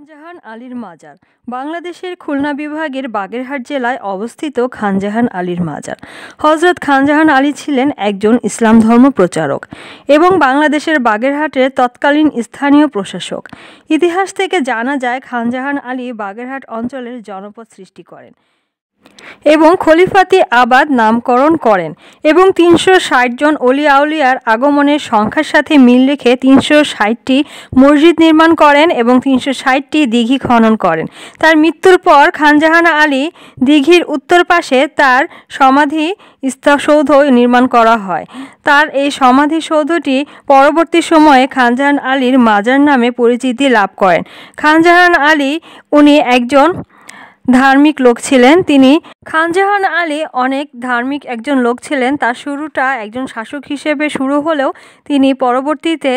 খানজাহান আলীর মাজার বাংলাদেশের খুলনা বিভাগের বাগেরহাট জেলায় অবস্থিত খানজাহান আলীর মাজার। হযরত খানজাহান আলী ছিলেন একজন ইসলাম ধর্ম প্রচারক এবং বাংলাদেশের বাগেরহাটের তৎকালীন স্থানীয় প্রশাসক। ইতিহাস থেকে জানা যায় খানজাহান আলী বাগেরহাট অঞ্চলের জনপদ সৃষ্টি করেন এবং খলিফাতে আবাদ নামকরণ করেন এবং ৩৬০ জন ওলিয়া আউলিয়ার আগমনের সংখ্যার সাথে মিল রেখে ৩৬০টি মসজিদ নির্মাণ করেন এবং ৩৬০টি দিঘি খনন করেন। তার মৃত্যুর পর খানজাহান আলী দিঘির উত্তর পাশে তার সমাধি সৌধ নির্মাণ করা হয়। তার এই সমাধিসৌধটি পরবর্তী সময়ে খানজাহান আলীর মাজার নামে পরিচিতি লাভ করেন। খানজাহান আলী উনি একজন ধার্মিক লোক ছিলেন। খানজাহান আলী অনেক ধার্মিক একজন লোক ছিলেন। তার শুরুটা একজন শাসক হিসেবে শুরু হলেও তিনি পরবর্তীতে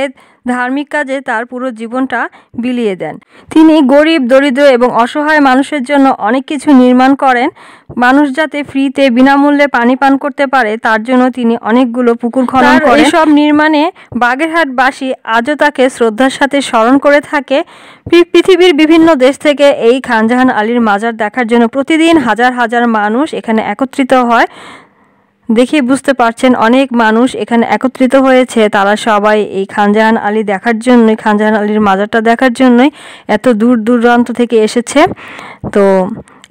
ধার্মিক কাজে তার পুরো জীবনটা বিলিয়ে দেন। তিনি গরিব, দরিদ্র এবং অসহায় মানুষের জন্য অনেক কিছু নির্মাণ করেন। মানুষ যাতে ফ্রিতে বিনামূল্যে পানি পান করতে পারে তার জন্য তিনি অনেকগুলো পুকুর খনন করেন। এইসব নির্মাণে বাগেরহাটবাসী আজও তাকে শ্রদ্ধার সাথে স্মরণ করে থাকে। পৃথিবীর বিভিন্ন দেশ থেকে এই খানজাহান আলীর মাজার দেখার জন্য প্রতিদিন হাজার হাজার মানুষ এখানে একত্রিত হয়। দেখে বুঝতে পারছেন অনেক মানুষ এখানে একত্রিত হয়েছে। তারা সবাই এই খানজাহান আলী দেখার জন্যই, খানজাহান আলীর মাজারটা দেখার জন্যই এত দূর দূরান্ত থেকে এসেছে। তো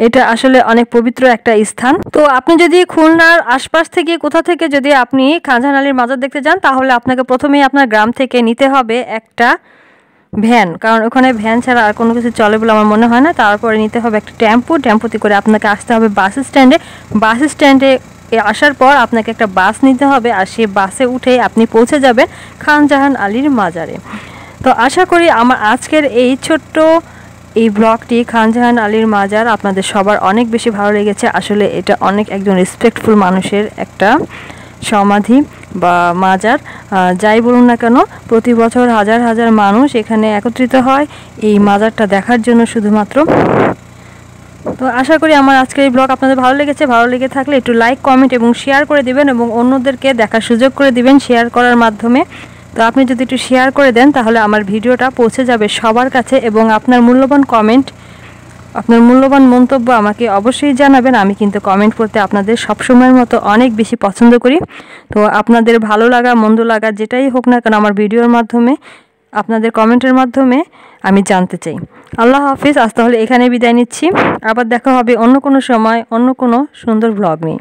এটা আসলে অনেক পবিত্র একটা স্থান। তো আপনি যদি খুলনার আশপাশ থেকে কোথা থেকে যদি আপনি খানজাহান আলীর মাজার দেখতে যান তাহলে আপনাকে প্রথমেই আপনার গ্রাম থেকে নিতে হবে একটা ভ্যান, কারণ ওখানে ভ্যান ছাড়া আর কোনো কিছু চলে বলে আমার মনে হয় না। তারপরে নিতে হবে একটা টেম্পোতে করে আপনাকে আসতে হবে বাস স্ট্যান্ডে আসার পর আপনাকে একটা বাস নিতে হবে আর সেই বাসে উঠে আপনি পৌঁছে যাবেন খানজাহান আলীর মাজারে। তো আশা করি আমার আজকের এই ছোট্ট এই ব্লগটি খানজাহান আলীর মাজার আপনাদের সবার অনেক বেশি ভালো লেগেছে। আসলে এটা অনেক একজন রেসপেক্টফুল মানুষের একটা সমাধি বা মাজার। যাই বলুন না কেন, প্রতি বছর হাজার হাজার মানুষ এখানে একত্রিত হয় এই মাজারটা দেখার জন্য শুধুমাত্র। তো আশা করি আমার আজকের এই ব্লগ আপনাদের ভালো লেগেছে। ভালো লেগে থাকলে একটু লাইক, কমেন্ট এবং শেয়ার করে দিবেন এবং অন্যদেরকে দেখার সুযোগ করে দিবেন শেয়ার করার মাধ্যমে। তো আপনি যদি একটু শেয়ার করে দেন তাহলে আমার ভিডিওটা পৌঁছে যাবে সবার কাছে এবং আপনার মূল্যবান কমেন্ট, আপনার মূল্যবান মন্তব্য আমাকে অবশ্যই জানাবেন। আমি কিন্তু কমেন্ট করতে আপনাদের সবসময়ের মতো অনেক বেশি পছন্দ করি। তো আপনাদের ভালো লাগা মন্দ লাগা যেটাই হোক না কেন আমার ভিডিওর মাধ্যমে, আপনাদের কমেন্টের মাধ্যমে আমি জানতে চাই। আল্লাহ হাফিজ। আজ তাহলে এখানে বিদায় নিচ্ছি। আবার দেখা হবে অন্য কোনো সময় অন্য কোনো সুন্দর ব্লগ নিয়ে।